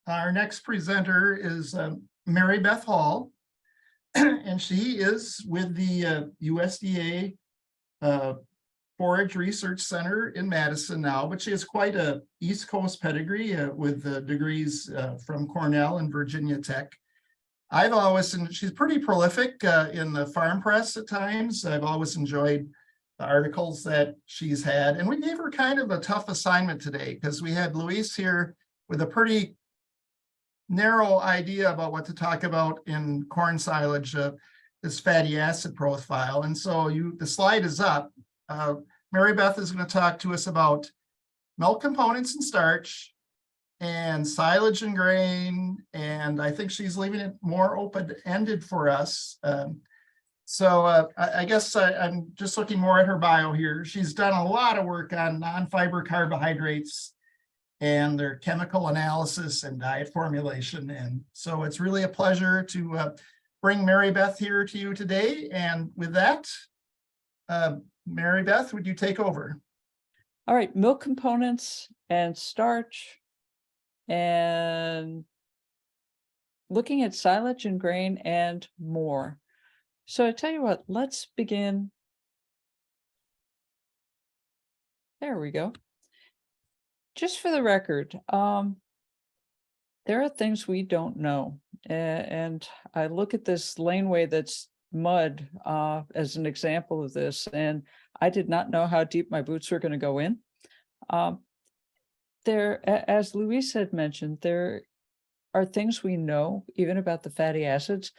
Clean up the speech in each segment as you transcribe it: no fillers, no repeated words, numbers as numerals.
Our next presenter is Mary Beth Hall, and she is with the USDA Forage Research Center in Madison now, but she has quite a East Coast pedigree with degrees from Cornell and Virginia Tech. She's pretty prolific in the farm press at times. I've always enjoyed the articles that she's had, and we gave her kind of a tough assignment today because we had Louise here with a pretty narrow idea about what to talk about in corn silage, this fatty acid profile. And so the slide is up. Mary Beth is going to talk to us about milk components and starch and silage and grain. And I think she's leaving it more open-ended for us. I guess I'm just looking more at her bio here. She's done a lot of work on non-fiber carbohydrates and their chemical analysis and diet formulation. And so it's really a pleasure to bring Mary Beth here to you today. And with that, Mary Beth, would you take over? All right, milk components and starch and looking at silage and grain and more. So I tell you what, let's begin. There we go. Just for the record, there are things we don't know. And I look at this laneway that's mud as an example of this, and I did not know how deep my boots were going to go in. As Louise had mentioned, there are things we know, even about the fatty acids,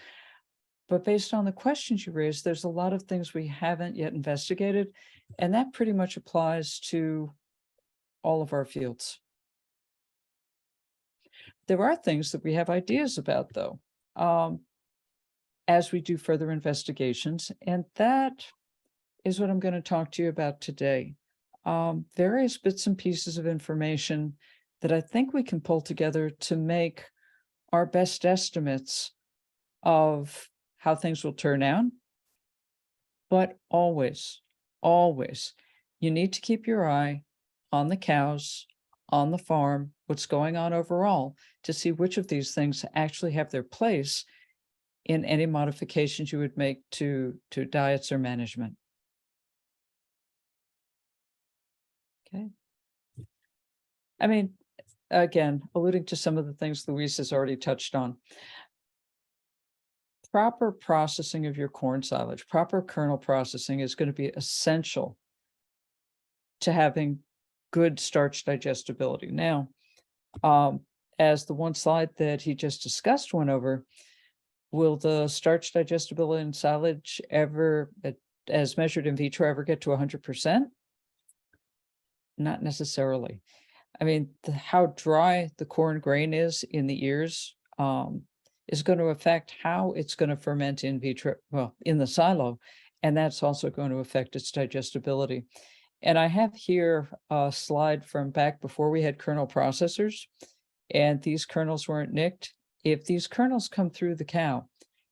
but based on the questions you raised, there's a lot of things we haven't yet investigated, and that pretty much applies to all of our fields. There are things that we have ideas about, though, as we do further investigations, and that is what I'm going to talk to you about today. Various bits and pieces of information that I think we can pull together to make our best estimates of how things will turn out. But always, you need to keep your eye on the cows, on the farm, what's going on overall, to see which of these things actually have their place in any modifications you would make to diets or management. Okay. I mean, again, alluding to some of the things Louise has already touched on. Proper processing of your corn silage, proper kernel processing is going to be essential to having good starch digestibility. Now, as the one slide that he just discussed went over, will the starch digestibility in silage ever, as measured in vitro, ever get to 100%? Not necessarily. I mean, how dry the corn grain is in the ears is going to affect how it's going to ferment in vitro, well, in the silo, and that's also going to affect its digestibility. And I have here a slide from back before we had kernel processors, and these kernels weren't nicked. If these kernels come through the cow,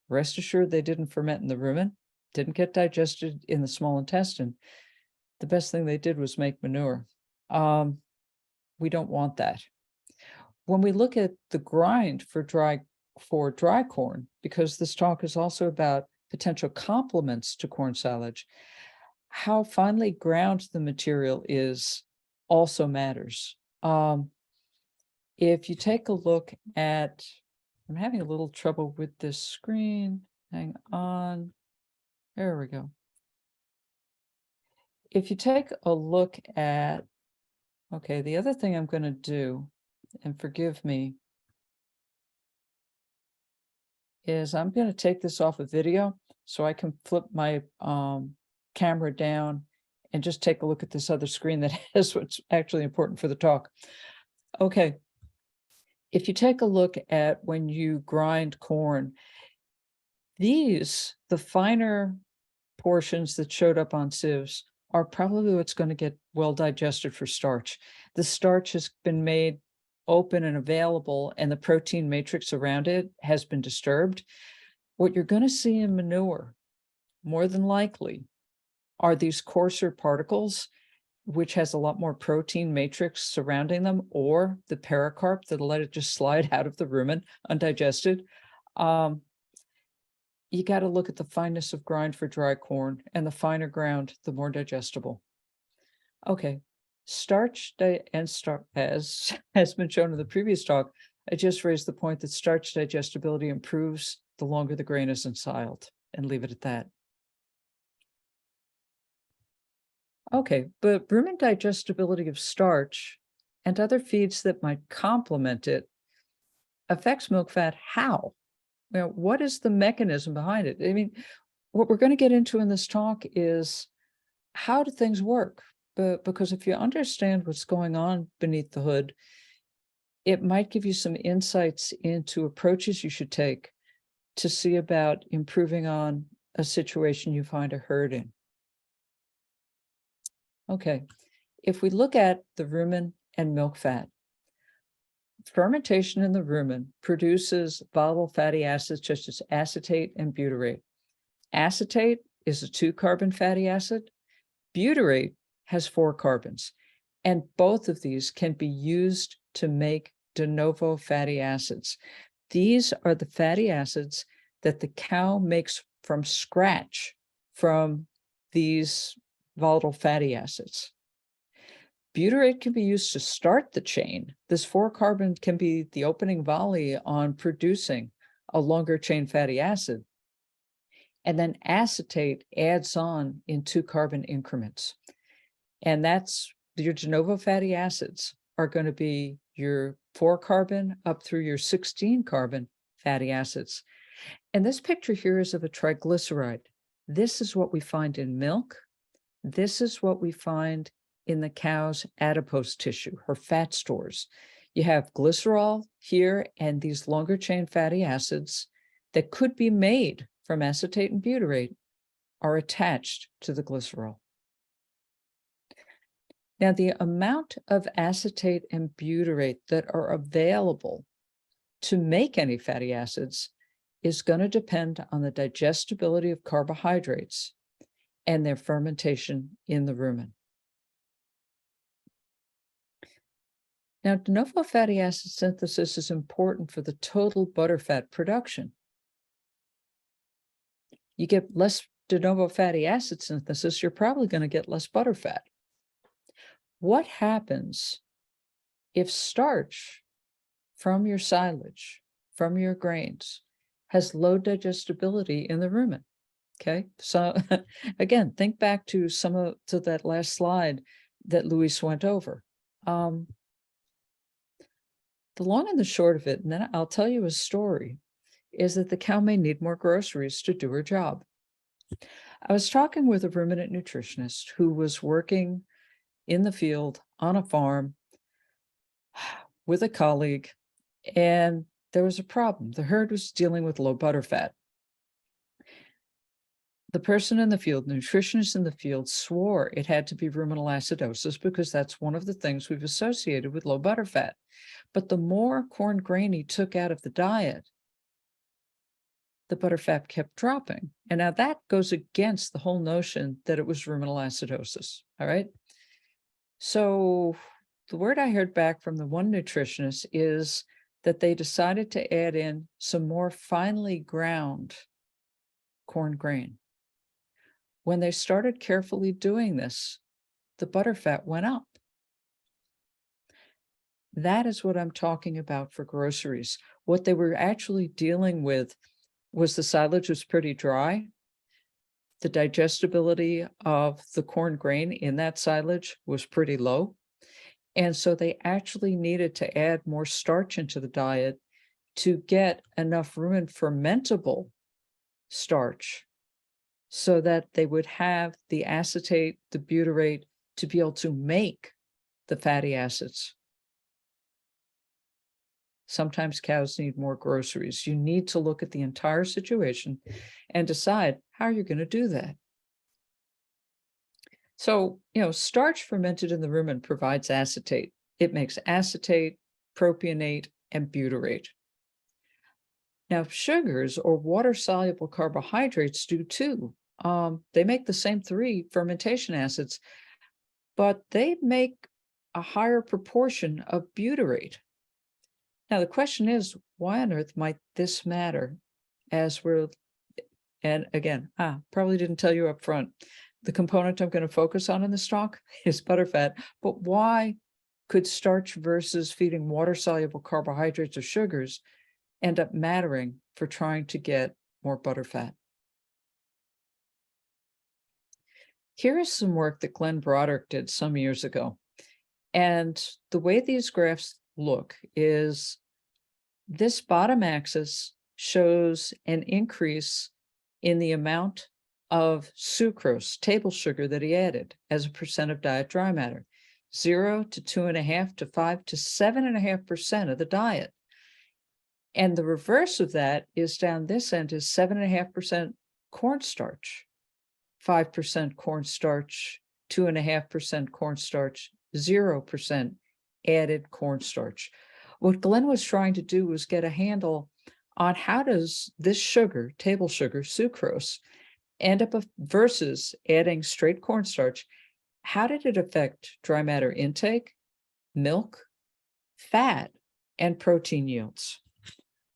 rest assured they didn't ferment in the rumen, didn't get digested in the small intestine. The best thing they did was make manure. We don't want that. When we look at the grind for dry corn, because this talk is also about potential complements to corn silage, how finely ground the material is also matters. If you take a look at, I'm having a little trouble with this screen. Hang on. There we go. If you take a look at, okay, the other thing I'm going to do, and forgive me, is I'm going to take this off of video so I can flip my camera down and just take a look at this other screen that has what's actually important for the talk. Okay. If you take a look at when you grind corn, the finer portions that showed up on sieves are probably what's going to get well digested for starch. The starch has been made open and available, and the protein matrix around it has been disturbed. What you're going to see in manure, more than likely, are these coarser particles which has a lot more protein matrix surrounding them, or the pericarp that'll let it just slide out of the rumen undigested. You got to look at the fineness of grind for dry corn, and the finer ground, the more digestible. Okay, starch as has been shown in the previous talk, I just raised the point that starch digestibility improves the longer the grain is ensiled, and leave it at that. Okay, but rumen digestibility of starch and other feeds that might complement it affects milk fat how? Now, what is the mechanism behind it? I mean, what we're going to get into in this talk is how do things work? Because if you understand what's going on beneath the hood, it might give you some insights into approaches you should take to see about improving on a situation you find a herd in. Okay, if we look at the rumen and milk fat, fermentation in the rumen produces volatile fatty acids such as acetate and butyrate. Acetate is a 2-carbon fatty acid. Butyrate has 4 carbons, and both of these can be used to make de novo fatty acids. These are the fatty acids that the cow makes from scratch from these volatile fatty acids. Butyrate can be used to start the chain. This 4-carbon can be the opening volley on producing a longer chain fatty acid. And then acetate adds on in 2-carbon increments. And that's your de novo fatty acids are going to be your 4-carbon up through your 16-carbon fatty acids. And this picture here is of a triglyceride. This is what we find in milk. This is what we find in the cow's adipose tissue, her fat stores. You have glycerol here and these longer chain fatty acids that could be made from acetate and butyrate are attached to the glycerol. Now, the amount of acetate and butyrate that are available to make any fatty acids is going to depend on the digestibility of carbohydrates and their fermentation in the rumen. Now, de novo fatty acid synthesis is important for the total butterfat production. You get less de novo fatty acid synthesis, you're probably going to get less butterfat. What happens if starch from your silage, from your grains, has low digestibility in the rumen? Okay, so again, think back to that last slide that Luis went over. The long and the short of it, and then I'll tell you a story, is that the cow may need more groceries to do her job. I was talking with a ruminant nutritionist who was working in the field on a farm with a colleague, and there was a problem. The herd was dealing with low butterfat. The person in the field, the nutritionist in the field, swore it had to be ruminal acidosis because that's one of the things we've associated with low butterfat. But the more corn grain he took out of the diet, the butterfat kept dropping. And now that goes against the whole notion that it was ruminal acidosis, all right? So the word I heard back from the one nutritionist is that they decided to add in some more finely ground corn grain. When they started carefully doing this, the butterfat went up. That is what I'm talking about for groceries. What they were actually dealing with was the silage was pretty dry. The digestibility of the corn grain in that silage was pretty low. And so they actually needed to add more starch into the diet to get enough rumen fermentable starch so that they would have the acetate, the butyrate to be able to make the fatty acids. Sometimes cows need more groceries. You need to look at the entire situation and decide how you're going to do that. So, starch fermented in the rumen provides acetate. It makes acetate, propionate, and butyrate. Now, sugars or water-soluble carbohydrates do too. They make the same 3 fermentation acids, but they make a higher proportion of butyrate. Now, the question is, why on earth might this matter as we're, and again, probably didn't tell you up front, the component I'm going to focus on in this talk is butterfat, but why could starch versus feeding water-soluble carbohydrates or sugars end up mattering for trying to get more butterfat? Here is some work that Glenn Broderick did some years ago. And the way these graphs look is this bottom axis shows an increase in the amount of sucrose, table sugar, that he added as a percent of diet dry matter, 0 to 2.5 to 5 to 7.5% of the diet. And the reverse of that is down this end is 7.5% cornstarch, 5% cornstarch, 2.5% cornstarch, 0% added cornstarch. What Glenn was trying to do was get a handle on how does this sugar, table sugar, sucrose, end up versus adding straight cornstarch, how did it affect dry matter intake, milk, fat, and protein yields?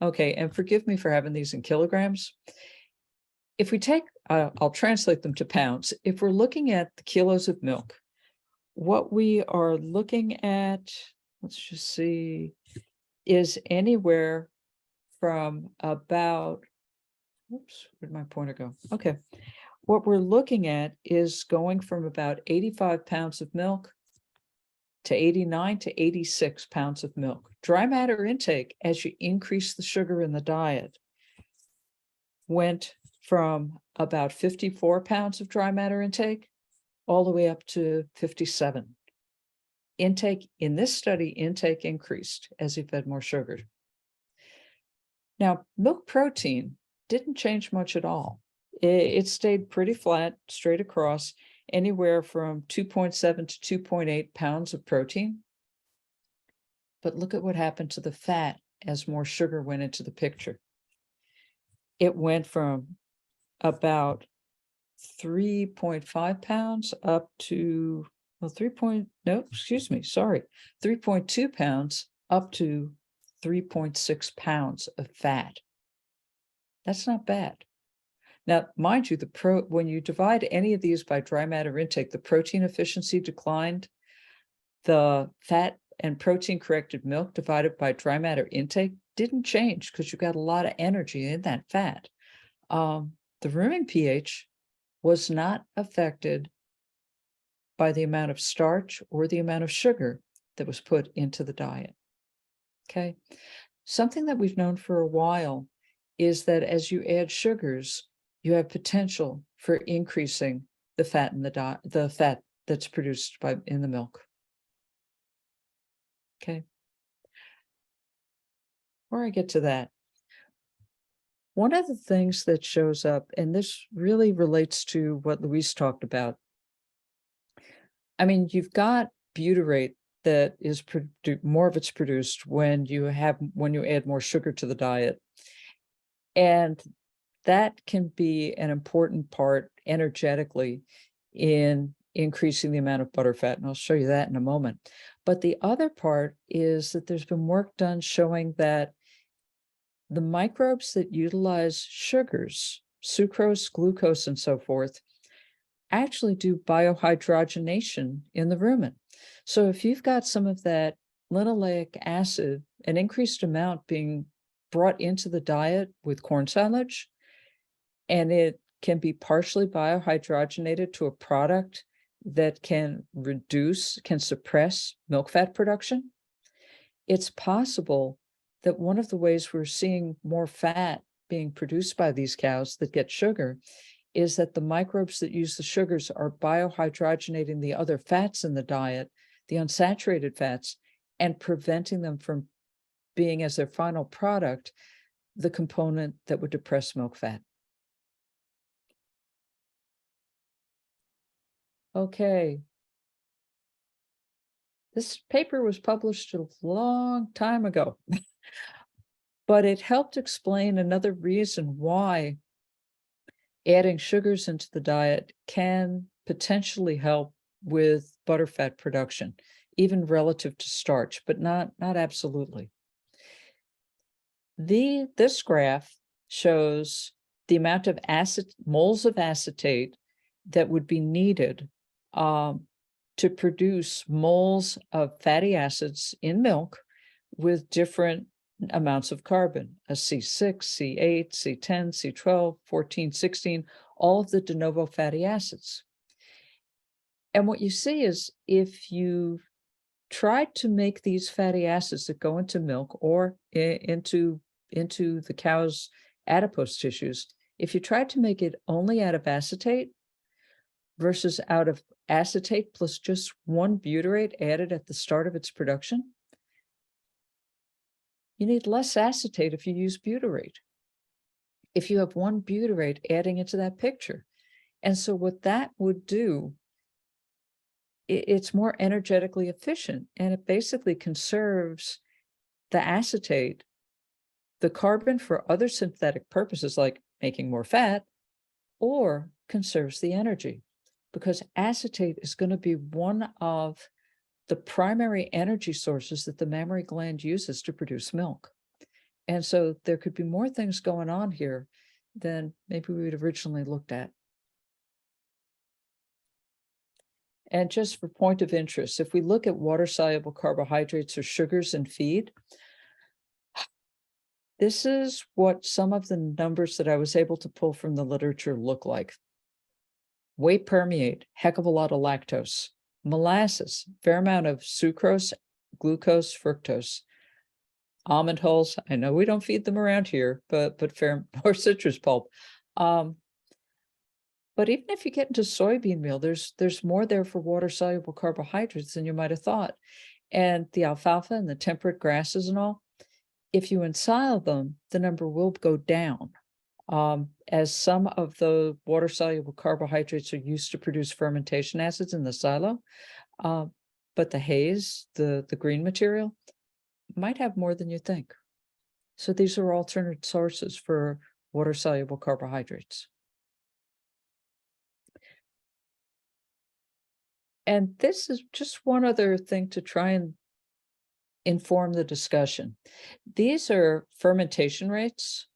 Okay, and forgive me for having these in kilograms. If we take, I'll translate them to pounds. If we're looking at the kilos of milk, what we are looking at, let's just see, is anywhere from about, oops, where'd my pointer go? Okay. What we're looking at is going from about 85 pounds of milk to 89 to 86 pounds of milk. Dry matter intake, as you increase the sugar in the diet, went from about 54 pounds of dry matter intake all the way up to 57. Intake, in this study, intake increased as he fed more sugar. Now, milk protein didn't change much at all. It stayed pretty flat, straight across, anywhere from 2.7 to 2.8 pounds of protein. But look at what happened to the fat as more sugar went into the picture. It went from about 3.5 pounds up to, well, 3.2 pounds up to 3.6 pounds of fat. That's not bad. Now, mind you, when you divide any of these by dry matter intake, the protein efficiency declined. The fat and protein corrected milk divided by dry matter intake didn't change because you got a lot of energy in that fat. The rooming pH was not affected by the amount of starch or the amount of sugar that was put into the diet. Okay. Something that we've known for a while is that as you add sugars, you have potential for increasing the fat in the fat that's produced in the milk. Okay. Before I get to that, one of the things that shows up, and this really relates to what Louise talked about. I mean, you've got butyrate that is more of it's produced when you add more sugar to the diet. And that can be an important part energetically in increasing the amount of butterfat, and I'll show you that in a moment. But the other part is that there's been work done showing that the microbes that utilize sugars, sucrose, glucose, and so forth, actually do biohydrogenation in the rumen. So if you've got some of that linoleic acid, an increased amount being brought into the diet with corn silage, and it can be partially biohydrogenated to a product that can suppress milk fat production, it's possible that one of the ways we're seeing more fat being produced by these cows that get sugar is that the microbes that use the sugars are biohydrogenating the other fats in the diet, the unsaturated fats, and preventing them from being, as their final product, the component that would depress milk fat. Okay. This paper was published a long time ago, but it helped explain another reason why adding sugars into the diet can potentially help with butterfat production, even relative to starch, but not absolutely. This graph shows the amount of moles of acetate that would be needed to produce moles of fatty acids in milk with different amounts of carbon, a C6, C8, C10, C12, 14, 16, all of the de novo fatty acids. And what you see is if you try to make these fatty acids that go into milk or into the cow's adipose tissues, if you try to make it only out of acetate versus out of acetate plus just one butyrate added at the start of its production, you need less acetate if you use butyrate, if you have one butyrate adding into that picture. And so what that would do, it's more energetically efficient, and it basically conserves the acetate, the carbon for other synthetic purposes like making more fat, or conserves the energy, because acetate is going to be one of the primary energy sources that the mammary gland uses to produce milk. And so there could be more things going on here than maybe we had originally looked at. And just for point of interest, if we look at water-soluble carbohydrates or sugars in feed, this is what some of the numbers that I was able to pull from the literature look like. Whey permeate, heck of a lot of lactose. Molasses, fair amount of sucrose, glucose, fructose. Almond hulls, I know we don't feed them around here, but fair, or citrus pulp. But even if you get into soybean meal, there's more there for water-soluble carbohydrates than you might have thought. And the alfalfa and the temperate grasses and all, if you ensile them, the number will go down, as some of the water-soluble carbohydrates are used to produce fermentation acids in the silo. But the haze, the green material, might have more than you think. So these are alternate sources for water-soluble carbohydrates. And this is just one other thing to try and inform the discussion. These are fermentation rates.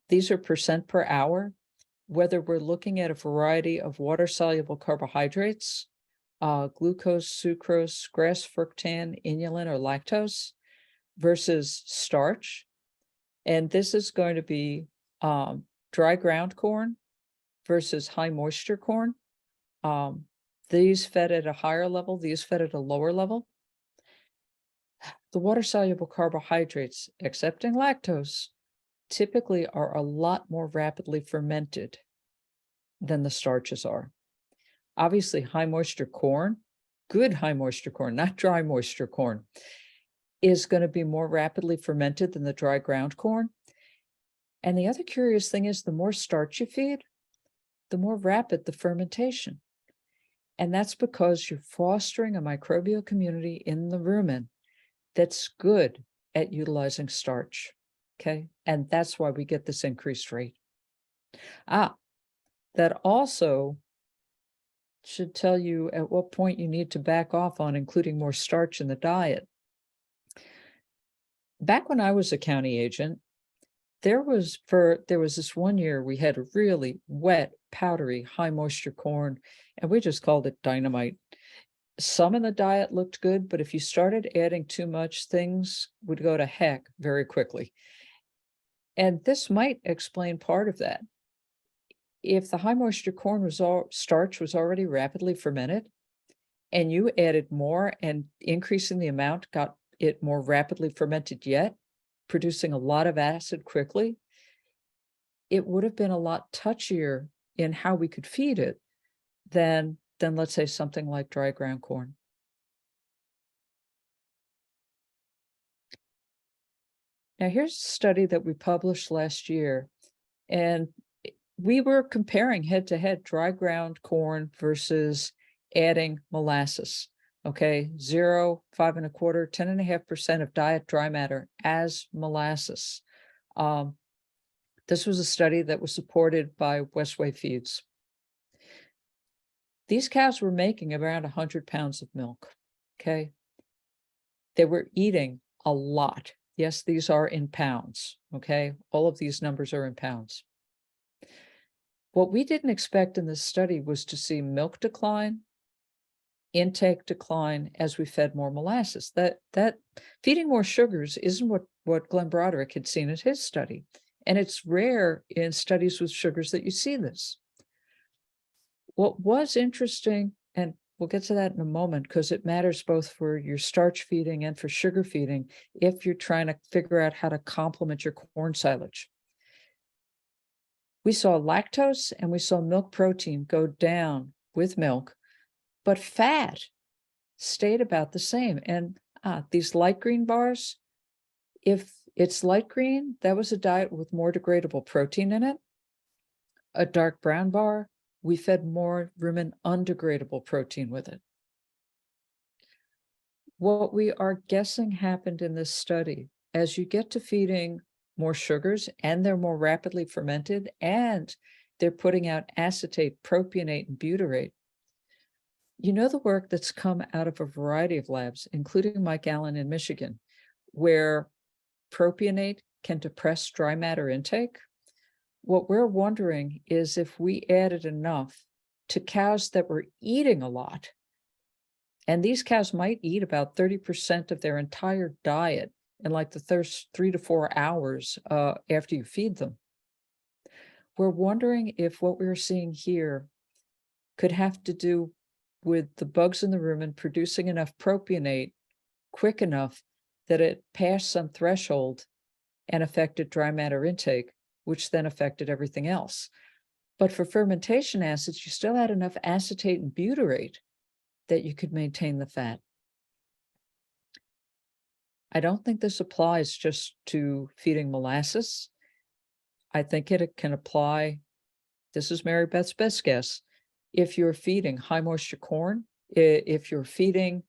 These are percent per hour, whether we're looking at a variety of water-soluble carbohydrates, glucose, sucrose, grass fructan, inulin, or lactose, versus starch. And this is going to be dry ground corn versus high moisture corn. These fed at a higher level, these fed at a lower level. The water-soluble carbohydrates, excepting lactose, typically are a lot more rapidly fermented than the starches are. Obviously, high moisture corn, good high moisture corn, not dry moisture corn, is going to be more rapidly fermented than the dry ground corn. And the other curious thing is the more starch you feed, the more rapid the fermentation. And that's because you're fostering a microbial community in the rumen that's good at utilizing starch, okay? And that's why we get this increased rate. That also should tell you at what point you need to back off on including more starch in the diet. Back when I was a county agent, there was this one year we had a really wet, powdery, high moisture corn, and we just called it dynamite. Some in the diet looked good, but if you started adding too much, things would go to heck very quickly. And this might explain part of that. If the high moisture corn starch was already rapidly fermented, and you added more and increasing the amount got it more rapidly fermented yet, producing a lot of acid quickly, it would have been a lot touchier in how we could feed it than let's say something like dry ground corn. Now here's a study that we published last year, and we were comparing head-to-head dry ground corn versus adding molasses. Okay, 0, 5 1/4, 10.5% of diet dry matter as molasses. This was a study that was supported by Westway Feeds. These cows were making around 100 pounds of milk, okay? They were eating a lot. Yes, these are in pounds, okay? All of these numbers are in pounds. What we didn't expect in this study was to see milk decline, intake decline as we fed more molasses. That feeding more sugars isn't what Glenn Broderick had seen in his study. And it's rare in studies with sugars that you see this. What was interesting, and we'll get to that in a moment because it matters both for your starch feeding and for sugar feeding if you're trying to figure out how to complement your corn silage. We saw lactose and we saw milk protein go down with milk, but fat stayed about the same. And these light green bars, if it's light green, that was a diet with more degradable protein in it. A dark brown bar, we fed more rumen undegradable protein with it. What we are guessing happened in this study, as you get to feeding more sugars and they're more rapidly fermented and they're putting out acetate, propionate, and butyrate. You know the work that's come out of a variety of labs, including Mike Allen in Michigan, where propionate can depress dry matter intake. What we're wondering is if we added enough to cows that were eating a lot, and these cows might eat about 30% of their entire diet in like the first 3 to 4 hours after you feed them. We're wondering if what we're seeing here could have to do with the bugs in the rumen producing enough propionate quick enough that it passed some threshold and affected dry matter intake, which then affected everything else. But for fermentation acids, you still had enough acetate and butyrate that you could maintain the fat. I don't think this applies just to feeding molasses. I think it can apply, this is Mary Beth's best guess, if you're feeding high moisture corn, if you're feeding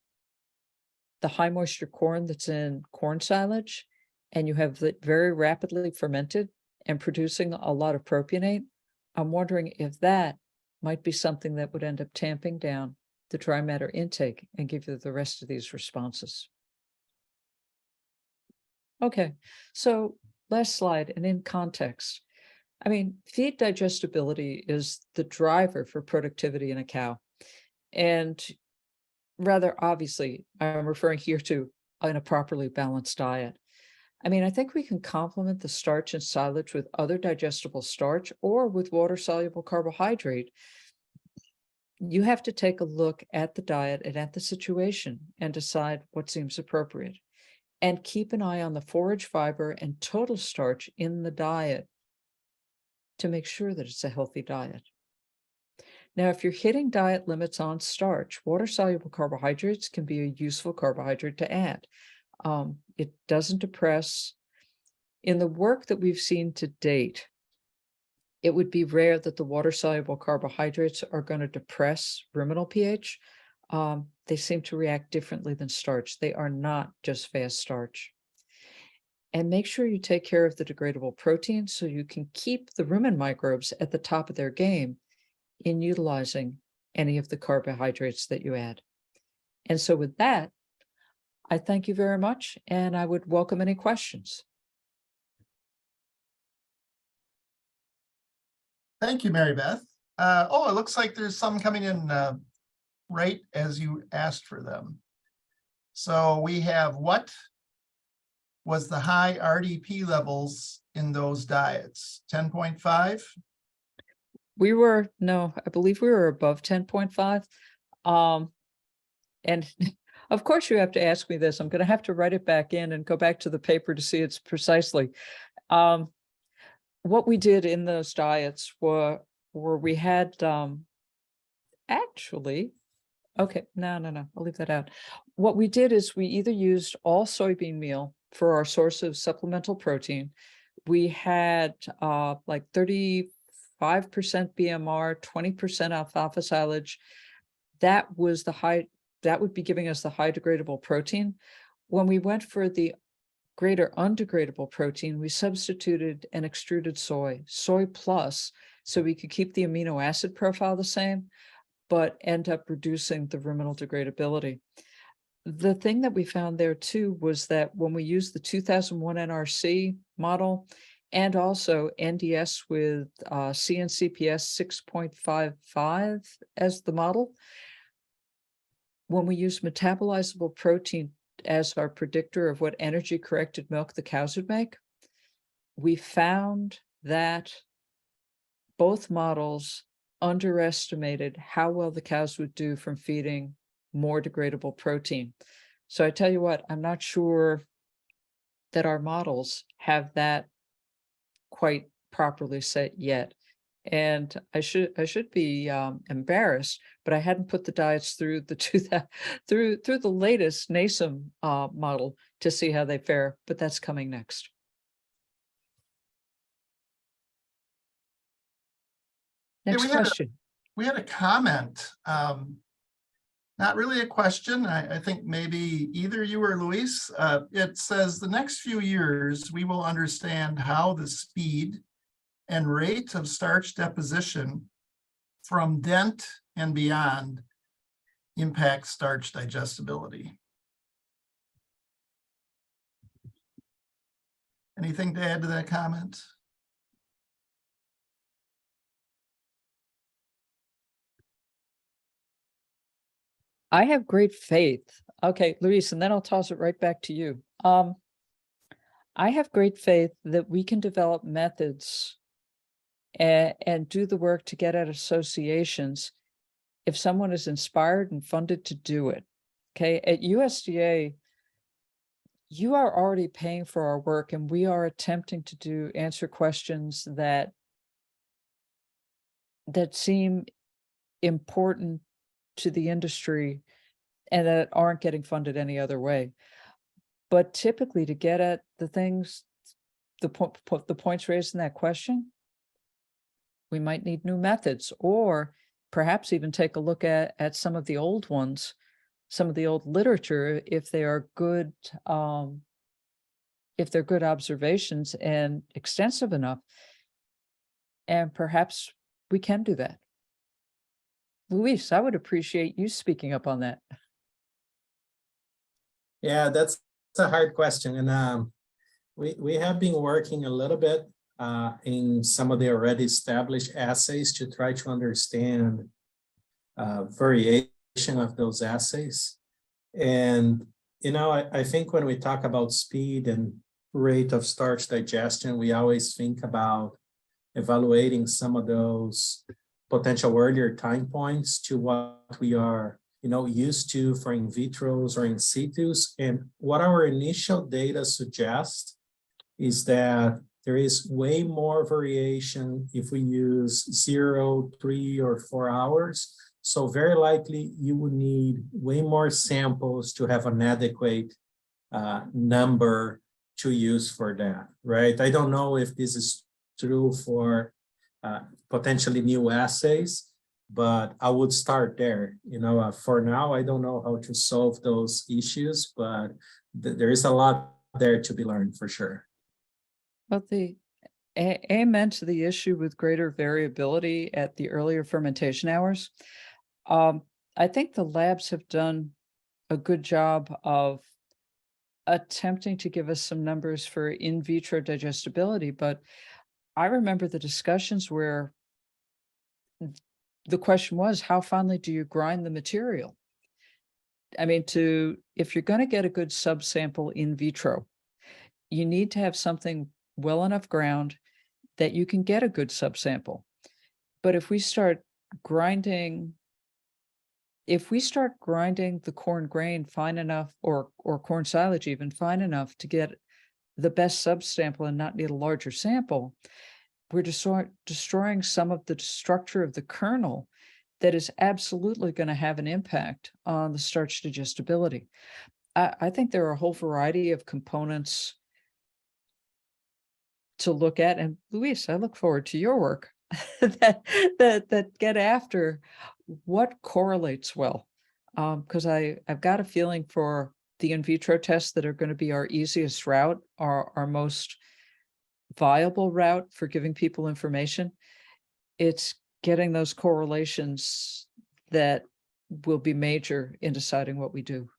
the high moisture corn that's in corn silage, and you have it very rapidly fermented and producing a lot of propionate, I'm wondering if that might be something that would end up tamping down the dry matter intake and give you the rest of these responses. Okay, so last slide, and in context, I mean, feed digestibility is the driver for productivity in a cow. And rather obviously, I'm referring here to in a properly balanced diet. I mean, I think we can complement the starch and silage with other digestible starch or with water-soluble carbohydrate. You have to take a look at the diet and at the situation and decide what seems appropriate. And keep an eye on the forage fiber and total starch in the diet to make sure that it's a healthy diet. Now, if you're hitting diet limits on starch, water-soluble carbohydrates can be a useful carbohydrate to add. It doesn't depress. In the work that we've seen to date, it would be rare that the water-soluble carbohydrates are going to depress ruminal pH. They seem to react differently than starch. They are not just fast starch. And make sure you take care of the degradable protein so you can keep the rumen microbes at the top of their game in utilizing any of the carbohydrates that you add. And so with that, I thank you very much, and I would welcome any questions. Thank you, Mary Beth. It looks like there's some coming in right as you asked for them. So we have, what was the high RDP levels in those diets? 10.5? I believe we were above 10.5. And of course you have to ask me this. I'm going to have to write it back in and go back to the paper to see it's precisely. What we did in those diets were we had actually, okay, no, I'll leave that out. What we did is we either used all soybean meal for our source of supplemental protein. We had like 35% BMR, 20% alfalfa silage. That was the high, that would be giving us the high degradable protein. When we went for the greater undegradable protein, we substituted an extruded soy plus, so we could keep the amino acid profile the same. but end up reducing the ruminal degradability. The thing that we found there too was that when we used the 2001 NRC model and also NDS with CNCPS 6.55 as the model, when we use metabolizable protein as our predictor of what energy corrected milk the cows would make, we found that both models underestimated how well the cows would do from feeding more degradable protein. So I tell you what, I'm not sure that our models have that quite properly set yet. And I should be embarrassed, but I hadn't put the diets through the through the latest NASEM model to see how they fare, but that's coming next. Next question. We had a comment, not really a question. I think maybe either you or Luis. It says the next few years, we will understand how the speed and rate of starch deposition from dent and beyond impacts starch digestibility. Anything to add to that comment? I have great faith. Okay, Luis, and then I'll toss it right back to you. I have great faith that we can develop methods and do the work to get at associations if someone is inspired and funded to do it. Okay, at USDA, you are already paying for our work, and we are attempting to answer questions that seem important to the industry and that aren't getting funded any other way. But typically, to get at the things, the points raised in that question, we might need new methods, or perhaps even take a look at some of the old ones, some of the old literature, if they are good, if they're good observations and extensive enough. And perhaps we can do that. Luis, I would appreciate you speaking up on that. Yeah, that's a hard question. And we have been working a little bit in some of the already established assays to try to understand variation of those assays. And, you know, I think when we talk about speed and rate of starch digestion, we always think about evaluating some of those potential earlier time points to what we are, you know, used to for in vitros or in situs. And what our initial data suggest is that there is way more variation if we use 0, 3, or 4 hours. So very likely you would need way more samples to have an adequate number to use for that, right? I don't know if this is true for potentially new assays, but I would start there. You know, for now, I don't know how to solve those issues, but there is a lot there to be learned for sure. But amen to the issue with greater variability at the earlier fermentation hours. I think the labs have done a good job of attempting to give us some numbers for in vitro digestibility, but I remember the discussions where the question was, how finely do you grind the material? I mean, if you're going to get a good subsample in vitro, you need to have something well enough ground that you can get a good subsample. But if we start grinding the corn grain fine enough, or corn silage even fine enough to get the best subsample and not need a larger sample, we're destroying some of the structure of the kernel that is absolutely going to have an impact on the starch digestibility. I think there are a whole variety of components to look at. And Luis, I look forward to your work that get after what correlates well. Because I've got a feeling for the in vitro tests that are going to be our easiest route, our most viable route for giving people information. It's getting those correlations that will be major in deciding what we do.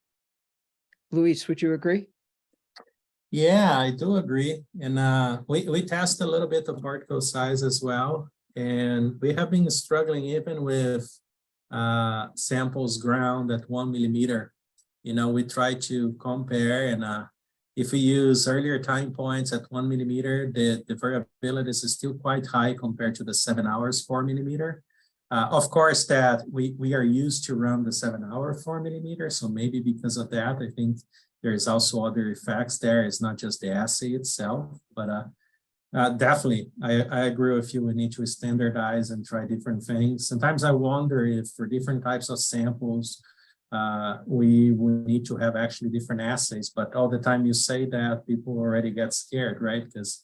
Luis, would you agree? Yeah, I do agree. And we test a little bit of particle size as well. And we have been struggling even with samples ground at 1 millimeter. You know, we try to compare, and if we use earlier time points at 1 millimeter, the variability is still quite high compared to the 7 hours 4 millimeter. Of course, that we are used to run the 7 hour 4 millimeter. So maybe because of that, I think there's also other effects there. It's not just the assay itself, but definitely, I agree with you. We need to standardize and try different things. Sometimes I wonder if for different types of samples, we need to have actually different assays. But all the time you say that, people already get scared, right? Because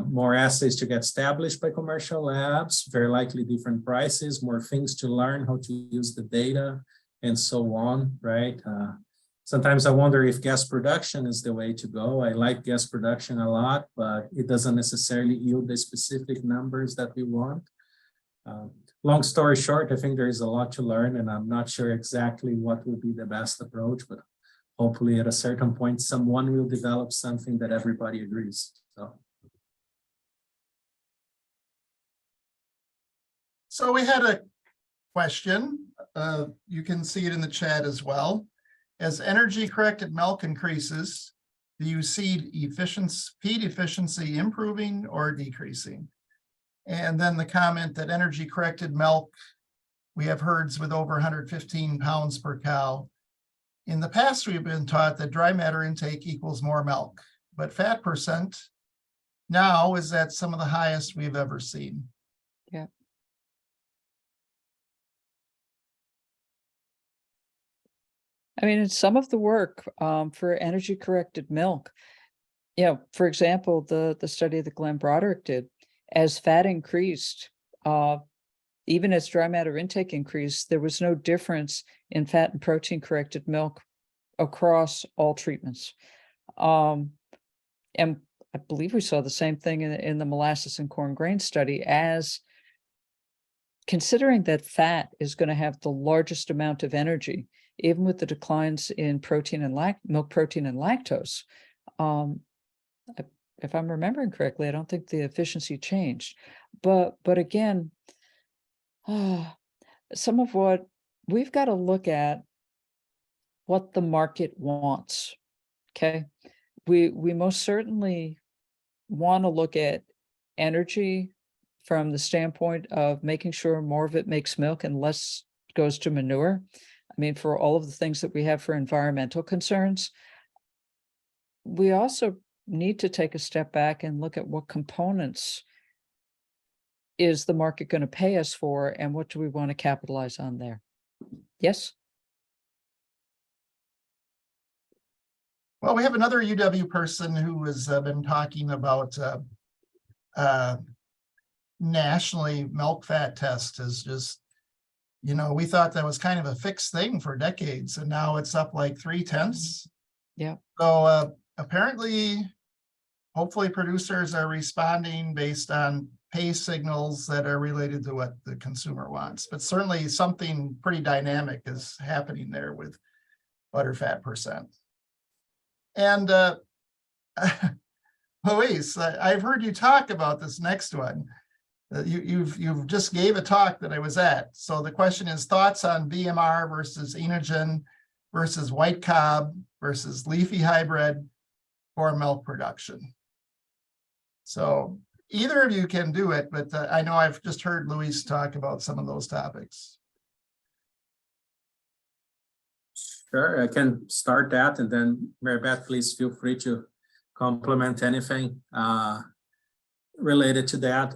more assays to get established by commercial labs, very likely different prices, more things to learn how to use the data, and so on, right? Sometimes I wonder if gas production is the way to go. I like gas production a lot, but it doesn't necessarily yield the specific numbers that we want. Long story short, I think there is a lot to learn, and I'm not sure exactly what will be the best approach, but hopefully at a certain point, someone will develop something that everybody agrees. So we had a question. You can see it in the chat as well. As energy-corrected milk increases, do you see feed efficiency improving or decreasing? And then the comment that energy-corrected milk, we have herds with over 115 pounds per cow. In the past, we've been taught that dry matter intake equals more milk, but fat percent now is at some of the highest we've ever seen. Yeah. I mean, it's some of the work for energy corrected milk. You know, for example, the study that Glenn Broderick did, as fat increased, even as dry matter intake increased, there was no difference in fat and protein corrected milk across all treatments. And I believe we saw the same thing in the molasses and corn grain study, as considering that fat is going to have the largest amount of energy, even with the declines in protein and milk protein and lactose. If I'm remembering correctly, I don't think the efficiency changed. But again, some of what we've got to look at, what the market wants. Okay, we most certainly want to look at energy from the standpoint of making sure more of it makes milk and less goes to manure. I mean, for all of the things that we have for environmental concerns, we also need to take a step back and look at what components is the market going to pay us for, and what do we want to capitalize on there? Yes? Well, we have another UW person who has been talking about nationally milk fat test is just, you know, we thought that was kind of a fixed thing for decades, and now it's up like 3/10. Yeah. So apparently, hopefully producers are responding based on pay signals that are related to what the consumer wants. But certainly something pretty dynamic is happening there with butterfat percent. And Luis, I've heard you talk about this next one. You've just gave a talk that I was at. So the question is thoughts on BMR versus Enogen versus white cob versus leafy hybrid for milk production. So either of you can do it, but I know I've just heard Luis talk about some of those topics. Sure, I can start that, and then Mary Beth, please feel free to complement anything related to that.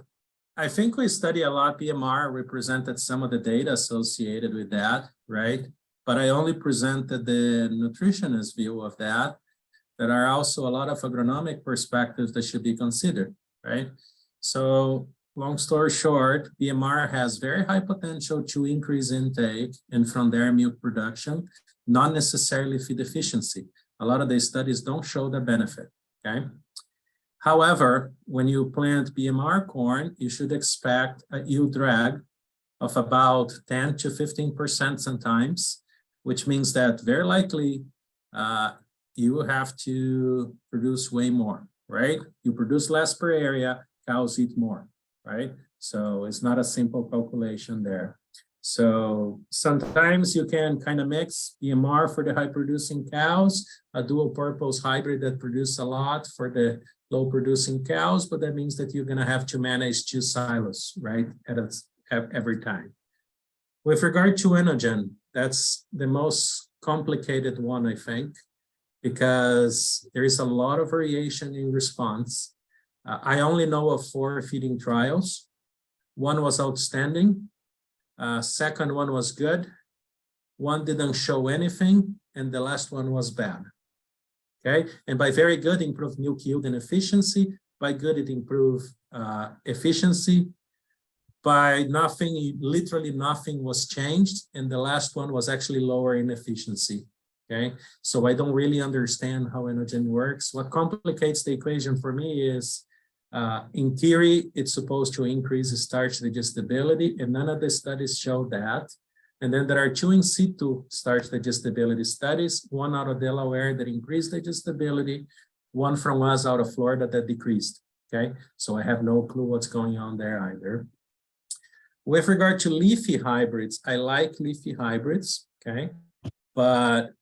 I think we study a lot BMR. We presented some of the data associated with that, right? But I only presented the nutritionist view of that. There are also a lot of agronomic perspectives that should be considered, right? So long story short, BMR has very high potential to increase intake and from there milk production, not necessarily feed efficiency. A lot of the studies don't show the benefit, okay? However, when you plant BMR corn, you should expect a yield drag of about 10 to 15% sometimes, which means that very likely you have to produce way more, right? You produce less per area, cows eat more, right? So it's not a simple calculation there. So sometimes you can kind of mix EMR for the high producing cows, a dual purpose hybrid that produce a lot for the low producing cows, but that means that you're going to have to manage 2 silos, right, every time. With regard to Enogen, that's the most complicated one, I think, because there is a lot of variation in response. I only know of 4 feeding trials. One was outstanding. Second one was good. One didn't show anything, and the last one was bad. Okay, and by very good, improved milk yield and efficiency. By good, it improved efficiency. By nothing, literally nothing was changed, and the last one was actually lower in efficiency. Okay, so I don't really understand how Enogen works. What complicates the equation for me is, in theory, it's supposed to increase starch digestibility, and none of the studies show that. And then there are 2 in situ starch digestibility studies, one out of Delaware that increased digestibility, one from us out of Florida that decreased. Okay, so I have no clue what's going on there either. With regard to leafy hybrids, I like leafy hybrids, okay, but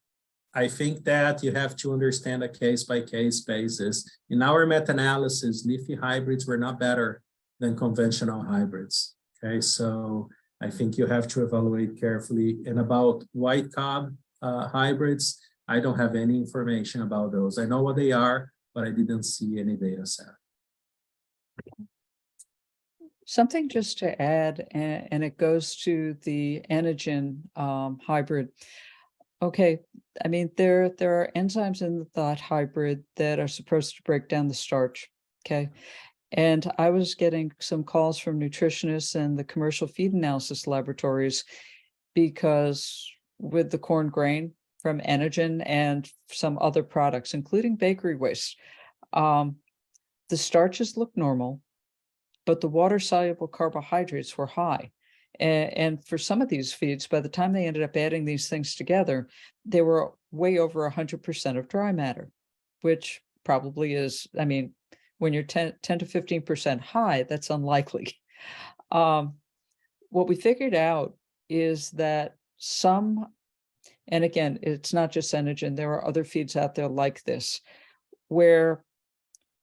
I think that you have to understand a case-by-case basis. In our meta-analysis, leafy hybrids were not better than conventional hybrids, okay? So I think you have to evaluate carefully. And about white cob hybrids, I don't have any information about those. I know what they are, but I didn't see any data set. Something just to add, and it goes to the Enogen hybrid. Okay, I mean, there are enzymes in that hybrid that are supposed to break down the starch, okay? And I was getting some calls from nutritionists and the commercial feed analysis laboratories because with the corn grain from Enogen and some other products, including bakery waste, the starches look normal, but the water-soluble carbohydrates were high. And for some of these feeds, by the time they ended up adding these things together, they were way over 100% of dry matter, which probably is, I mean, when you're 10 to 15% high, that's unlikely. What we figured out is that some, and again, it's not just Enogen, there are other feeds out there like this, where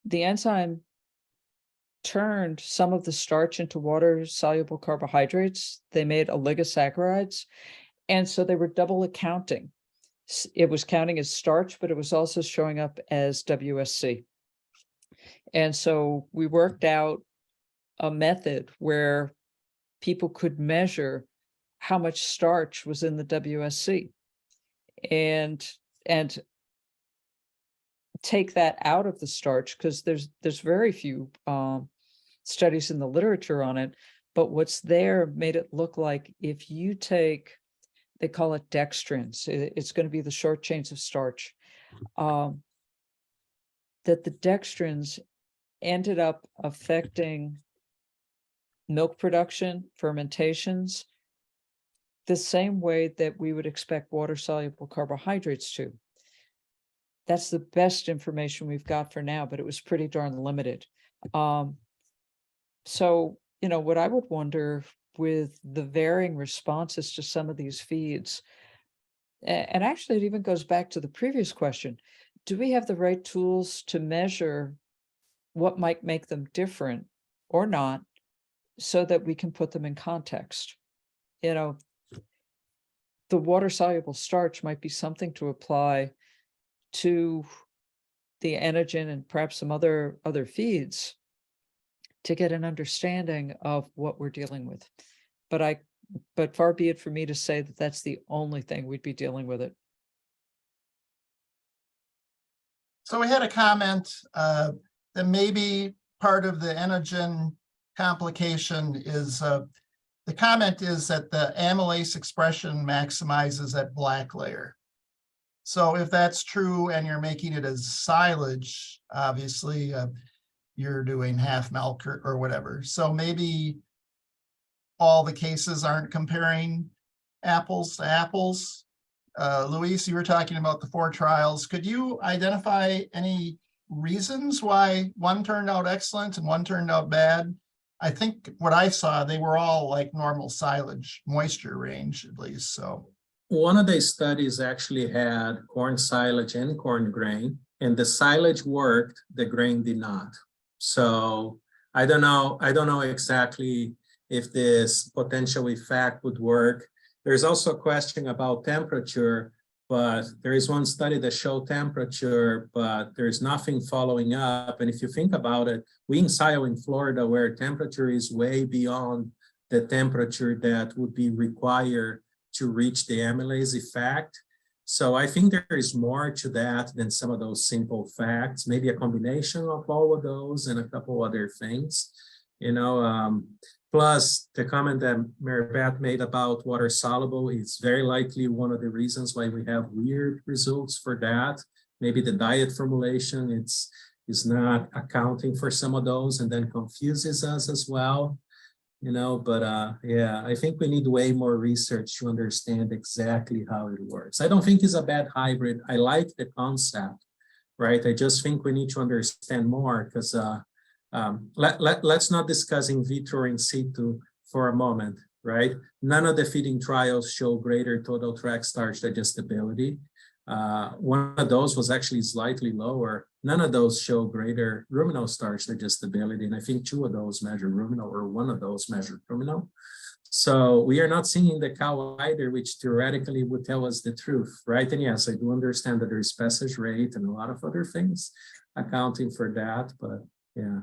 the enzyme turned some of the starch into water-soluble carbohydrates. They made oligosaccharides, and so they were double accounting. It was counting as starch, but it was also showing up as WSC. And so we worked out a method where people could measure how much starch was in the WSC and take that out of the starch, because there's very few studies in the literature on it, but what's there made it look like if you take, they call it dextrins, it's going to be the short chains of starch, that the dextrins ended up affecting milk production, fermentations, the same way that we would expect water-soluble carbohydrates to. That's the best information we've got for now, but it was pretty darn limited. So, you know, what I would wonder with the varying responses to some of these feeds, and actually it even goes back to the previous question, do we have the right tools to measure what might make them different or not, so that we can put them in context? You know, the water-soluble starch might be something to apply to the Enogen and perhaps some other feeds to get an understanding of what we're dealing with. But far be it for me to say that that's the only thing we'd be dealing with it. So we had a comment that maybe part of the Enogen complication is, the comment is that the amylase expression maximizes that black layer. So if that's true and you're making it as silage, obviously you're doing half milk or whatever. So maybe all the cases aren't comparing apples to apples. Luis, you were talking about the 4 trials. Could you identify any reasons why one turned out excellent and one turned out bad? I think what I saw, they were all like normal silage moisture range at least, so. One of the studies actually had corn silage and corn grain, and the silage worked, the grain did not. So I don't know exactly if this potential effect would work. There's also a question about temperature, but there is one study that showed temperature, but there's nothing following up. And if you think about it, we in SIO in Florida, where temperature is way beyond the temperature that would be required to reach the amylase effect. So I think there is more to that than some of those simple facts, maybe a combination of all of those and a couple other things, plus the comment that Mary Beth made about water soluble is very likely one of the reasons why we have weird results for that. Maybe the diet formulation is not accounting for some of those and then confuses us as well. Yeah, I think we need way more research to understand exactly how it works. I don't think it's a bad hybrid. I like the concept, right? I just think we need to understand more because let's not discuss in vitro or in situ for a moment, right? None of the feeding trials show greater total tract starch digestibility. One of those was actually slightly lower. None of those show greater ruminal starch digestibility. And I think 2 of those measure ruminal, or 1 of those measure ruminal. So we are not seeing the cow either, which theoretically would tell us the truth, right? And yes, I do understand that there is passage rate and a lot of other things accounting for that. But yeah,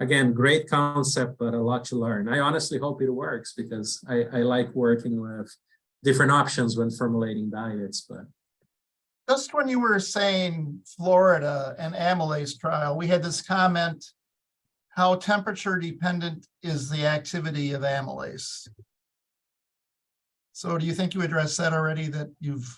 again, great concept, but a lot to learn. I honestly hope it works because I like working with different options when formulating diets, but. Just when you were saying Florida and amylase trial, we had this comment, how temperature dependent is the activity of amylase? So do you think you addressed that already, that you've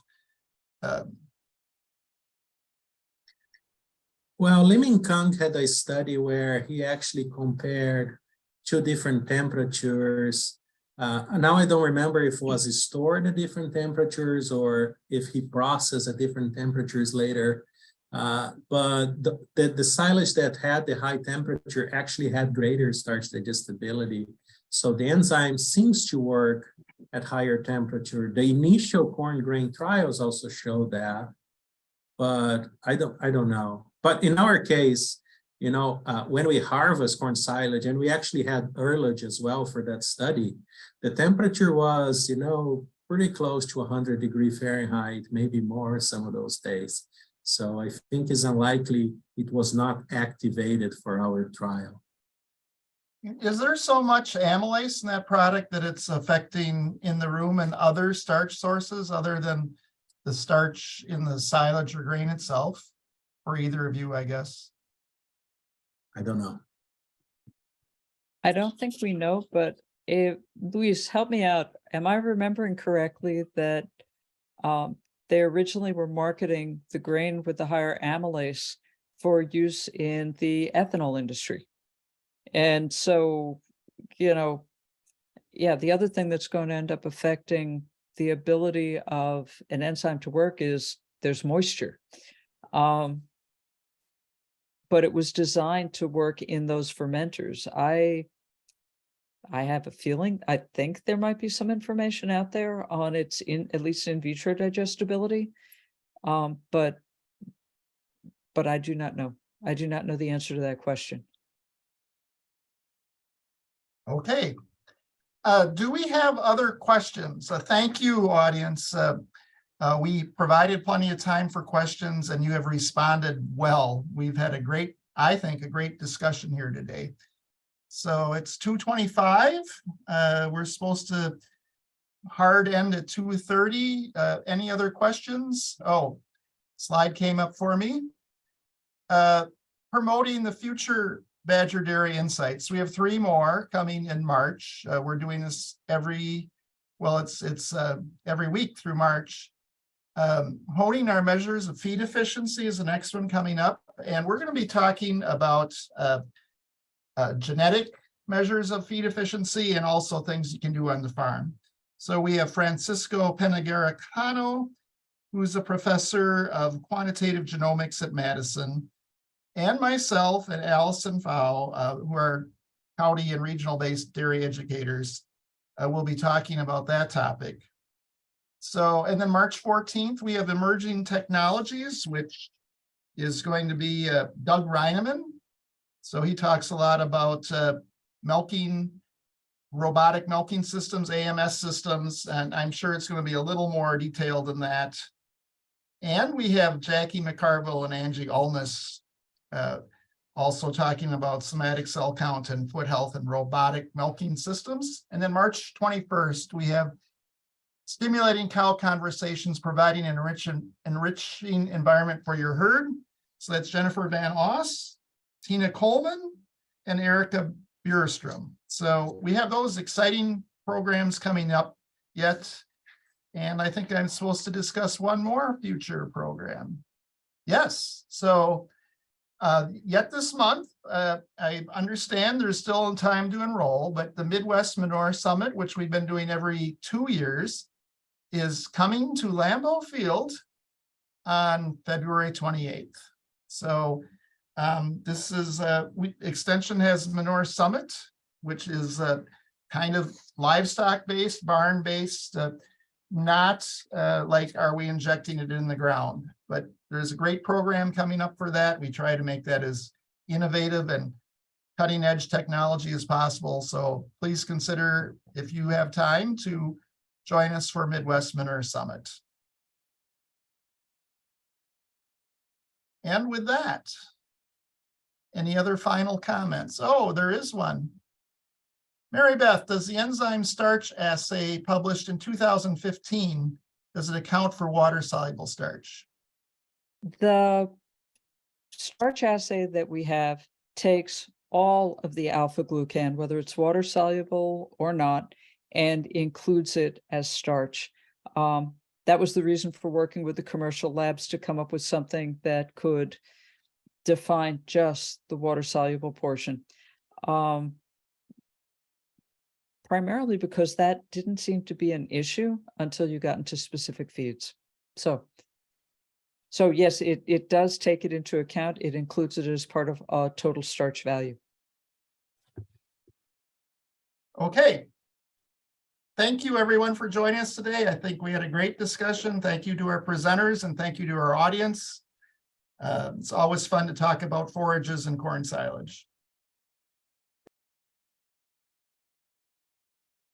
Well, Liming Kang had a study where he actually compared 2 different temperatures. Now I don't remember if it was stored at different temperatures or if he processed at different temperatures later. But the silage that had the high temperature actually had greater starch digestibility. So the enzyme seems to work at higher temperature. The initial corn grain trials also show that, but I don't know. But in our case, when we harvest corn silage, and we actually had herbage as well for that study, the temperature was, pretty close to 100 degrees Fahrenheit, maybe more some of those days. So I think it's unlikely it was not activated for our trial. Is there so much amylase in that product that it's affecting in the room and other starch sources other than the starch in the silage or grain itself? For either of you, I guess. I don't know. I don't think we know, but Luis, help me out. Am I remembering correctly that they originally were marketing the grain with the higher amylase for use in the ethanol industry? And so, yeah, the other thing that's going to end up affecting the ability of an enzyme to work is there's moisture. But it was designed to work in those fermenters. I have a feeling, I think there might be some information out there on its at least in vitro digestibility. But I do not know. I do not know the answer to that question. Okay. Do we have other questions? Thank you, audience. We provided plenty of time for questions and you have responded well. We've had I think a great discussion here today. So it's 2:25. We're supposed to hard end at 2:30. Any other questions? Oh, slide came up for me. Promoting the future Badger Dairy Insights. We have 3 more coming in March. We're doing this every week through March. Honing our measures of feed efficiency is the next one coming up. And we're going to be talking about genetic measures of feed efficiency and also things you can do on the farm. So we have Francisco Penagaricano, who's a professor of quantitative genomics at Madison, and myself and Allison Fowl, who are county and regional based dairy educators. We'll be talking about that topic. So, and then March 14th, we have emerging technologies, which is going to be Doug Reineman. So he talks a lot about milking, robotic milking systems, AMS systems, and I'm sure it's going to be a little more detailed than that. And we have Jackie McCarville and Angie Ulness also talking about somatic cell count and foot health and robotic milking systems. And then March 21st, we have stimulating cow conversations, providing an enriching environment for your herd. So that's Jennifer Van Oss, Tina Coleman, and Erica Burstrom. So we have those exciting programs coming up yet. And I think I'm supposed to discuss one more future program. Yes, so yet this month, I understand there's still time to enroll, but the Midwest Manure Summit, which we've been doing every 2 years, is coming to Lambeau Field on February 28th. So this is Extension has Manure Summit, which is kind of livestock-based, barn-based, not like are we injecting it in the ground, but there's a great program coming up for that. We try to make that as innovative and cutting edge technology as possible. So please consider, if you have time, to join us for Midwest Manure Summit. And with that, any other final comments? Oh, there is one. Mary Beth, does the enzyme starch assay published in 2015, does it account for water-soluble starch? The starch assay that we have takes all of the alpha glucan, whether it's water soluble or not, and includes it as starch. That was the reason for working with the commercial labs to come up with something that could define just the water soluble portion. Primarily because that didn't seem to be an issue until you got into specific feeds. So yes, it does take it into account. It includes it as part of a total starch value. Okay. Thank you, everyone, for joining us today. I think we had a great discussion. Thank you to our presenters and thank you to our audience. It's always fun to talk about forages and corn silage.